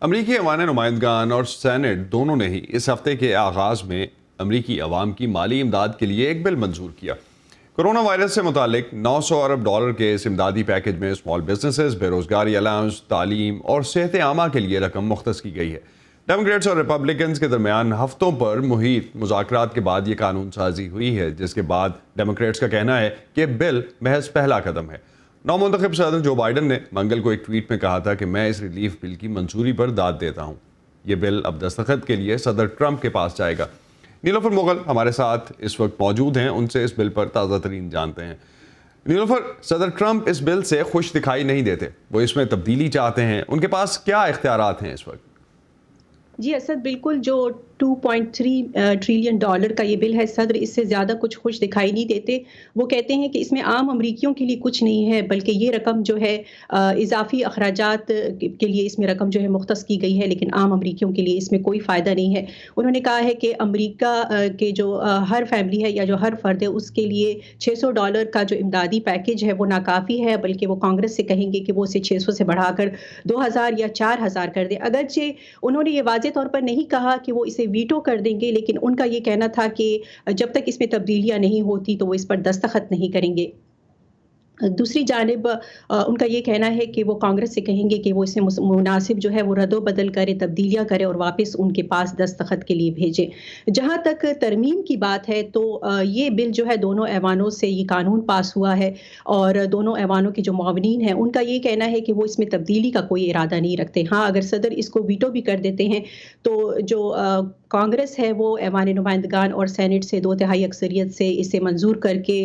امریکی ایوان نمائندگان اور سینٹ دونوں نے ہی اس ہفتے کے آغاز میں امریکی عوام کی مالی امداد کے لیے ایک بل منظور کیا۔ کرونا وائرس سے متعلق $900 ارب کے اس امدادی پیکج میں اسمال بزنسز، بے روزگاری الاؤنس، تعلیم اور صحت عامہ کے لیے رقم مختص کی گئی ہے۔ ڈیموکریٹس اور ریپبلکنز کے درمیان ہفتوں پر محیط مذاکرات کے بعد یہ قانون سازی ہوئی ہے، جس کے بعد ڈیموکریٹس کا کہنا ہے کہ بل محض پہلا قدم ہے۔ نو منتخب صدر جو بائیڈن نے منگل کو ایک ٹویٹ میں کہا تھا کہ میں اس ریلیف بل کی منظوری پر داد دیتا ہوں۔ یہ بل اب دستخط کے لیے صدر ٹرمپ کے پاس جائے گا۔ نیلوفر مغل ہمارے ساتھ اس وقت موجود ہیں، ان سے اس بل پر تازہ ترین جانتے ہیں۔ نیلوفر، صدر ٹرمپ اس بل سے خوش دکھائی نہیں دیتے، وہ اس میں تبدیلی چاہتے ہیں، ان کے پاس کیا اختیارات ہیں اس وقت؟ جی اسد، بالکل جو $2.3 ٹریلین کا یہ بل ہے، صدر اس سے زیادہ کچھ خوش دکھائی نہیں دیتے۔ وہ کہتے ہیں کہ اس میں عام امریکیوں کے لیے کچھ نہیں ہے، بلکہ یہ رقم جو ہے اضافی اخراجات کے لیے اس میں رقم جو ہے مختص کی گئی ہے، لیکن عام امریکیوں کے لیے اس میں کوئی فائدہ نہیں ہے۔ انہوں نے کہا ہے کہ امریکہ کے جو ہر فیملی ہے یا جو ہر فرد ہے، اس کے لیے $600 کا جو امدادی پیکج ہے وہ ناکافی ہے، بلکہ وہ کانگریس سے کہیں گے کہ وہ اسے 600 سے بڑھا کر 2000 یا 4000 کر دے۔ اگرچہ انہوں نے یہ واضح طور پر نہیں کہا کہ وہ اسے ویٹو کر دیں گے، لیکن ان کا یہ کہنا تھا کہ جب تک اس میں تبدیلیاں نہیں ہوتی تو وہ اس پر دستخط نہیں کریں گے۔ دوسری جانب ان کا یہ کہنا ہے کہ وہ کانگریس سے کہیں گے کہ وہ اسے مناسب جو ہے وہ رد و بدل کرے، تبدیلیاں کرے اور واپس ان کے پاس دستخط کے لیے بھیجے۔ جہاں تک ترمیم کی بات ہے تو یہ بل جو ہے دونوں ایوانوں سے یہ قانون پاس ہوا ہے، اور دونوں ایوانوں کے جو معاونین ہیں ان کا یہ کہنا ہے کہ وہ اس میں تبدیلی کا کوئی ارادہ نہیں رکھتے۔ ہاں، اگر صدر اس کو ویٹو بھی کر دیتے ہیں تو جو کانگریس ہے وہ ایوان نمائندگان اور سینٹ سے 2/3 اکثریت سے اسے منظور کر کے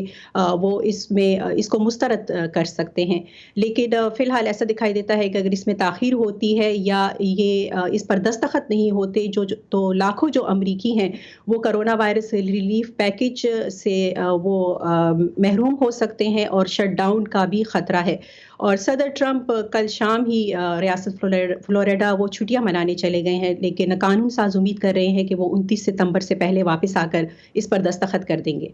وہ اس کو مسترد کر سکتے ہیں۔ لیکن فی الحال ایسا دکھائی دیتا ہے کہ اگر اس میں تاخیر ہوتی ہے یا یہ اس پر دستخط نہیں ہوتے تو لاکھوں جو امریکی ہیں وہ کرونا وائرس ریلیف پیکج سے وہ محروم ہو سکتے ہیں، اور شٹ ڈاؤن کا بھی خطرہ ہے۔ اور صدر ٹرمپ کل شام ہی ریاست فلوریڈا وہ چھٹیاں منانے چلے گئے ہیں، لیکن قانون ساز امید کر رہے ہیں کہ وہ 29 ستمبر سے پہلے واپس آ کر اس پر دستخط کر دیں گے۔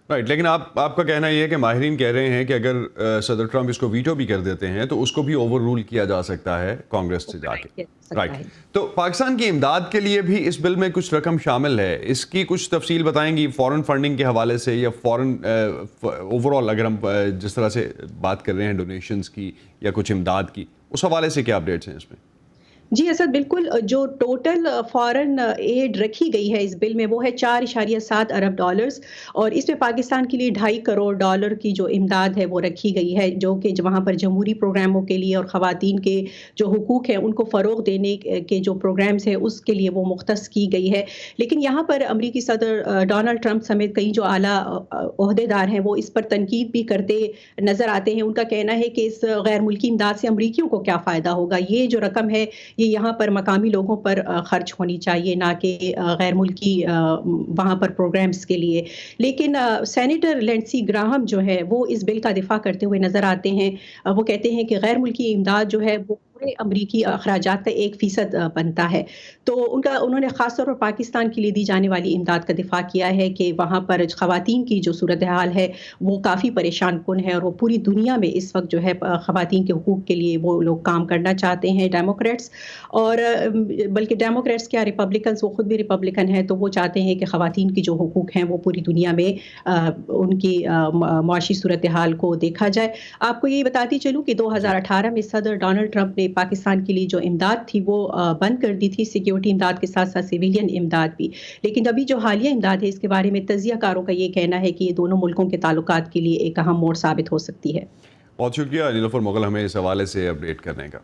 رائٹ، لیکن آپ کا کہنا یہ ہے کہ ماہرین کہہ رہے ہیں کہ اگر صدر ٹرمپ اس کو ویٹو بھی کر دیتے ہیں تو اس کو بھی اوور رول کیا جا سکتا ہے کانگریس سے جا کے۔ رائٹ، تو پاکستان کی امداد کے لیے بھی اس بل میں کچھ رقم شامل ہے، اس کی کچھ تفصیل بتائیں گی فورن فنڈنگ کے حوالے سے، یا فورن اوور آل اگر ہم جس طرح سے بات کر رہے ہیں ڈونیشنز کی یا کچھ امداد کی، اس حوالے سے کیا اپڈیٹس ہیں اس میں؟ جی اسد، بالکل جو ٹوٹل فارن ایڈ رکھی گئی ہے اس بل میں وہ ہے $4.7 ارب، اور اس میں پاکستان کے لیے $2.5 کروڑ کی جو امداد ہے وہ رکھی گئی ہے، جو کہ وہاں پر جمہوری پروگراموں کے لیے اور خواتین کے جو حقوق ہیں ان کو فروغ دینے کے جو پروگرامز ہیں اس کے لیے وہ مختص کی گئی ہے۔ لیکن یہاں پر امریکی صدر ڈونلڈ ٹرمپ سمیت کئی جو اعلیٰ عہدیدار ہیں وہ اس پر تنقید بھی کرتے نظر آتے ہیں۔ ان کا کہنا ہے کہ اس غیر ملکی امداد سے امریکیوں کو کیا فائدہ ہوگا، یہ جو رقم ہے یہ یہاں پر مقامی لوگوں پر خرچ ہونی چاہیے، نہ کہ غیر ملکی وہاں پر پروگرامز کے لیے۔ لیکن سینیٹر لینڈسی گراہم جو ہے وہ اس بل کا دفاع کرتے ہوئے نظر آتے ہیں۔ وہ کہتے ہیں کہ غیر ملکی امداد جو ہے وہ پورے امریکی اخراجات کا 1% بنتا ہے۔ تو انہوں نے خاص طور پر پاکستان کے لیے دی جانے والی امداد کا دفاع کیا ہے کہ وہاں پر خواتین کی جو صورتحال ہے وہ کافی پریشان کن ہے، اور وہ پوری دنیا میں اس وقت جو ہے خواتین کے حقوق کے لیے وہ لوگ کام کرنا چاہتے ہیں ڈیموکریٹس، اور بلکہ ڈیموکریٹس کیا ریپبلکنز، وہ خود بھی ریپبلکن ہیں، تو وہ چاہتے ہیں کہ خواتین کی جو حقوق ہیں وہ پوری دنیا میں ان کی معاشی صورتحال کو دیکھا جائے۔ آپ کو یہ بتاتی چلوں کہ 2018 میں صدر ڈونلڈ ٹرمپ نے پاکستان کے لیے جو امداد تھی وہ بند کر دی تھی، سیکیورٹی امداد کے ساتھ ساتھ سویلین امداد بھی۔ لیکن ابھی جو حالیہ امداد ہے اس کے بارے میں تجزیہ کاروں کا یہ کہنا ہے کہ یہ دونوں ملکوں کے تعلقات کے لیے ایک اہم موڑ ثابت ہو سکتی ہے۔ بہت شکریہ نیلوفر مغل ہمیں اس حوالے سے اپڈیٹ کرنے کا۔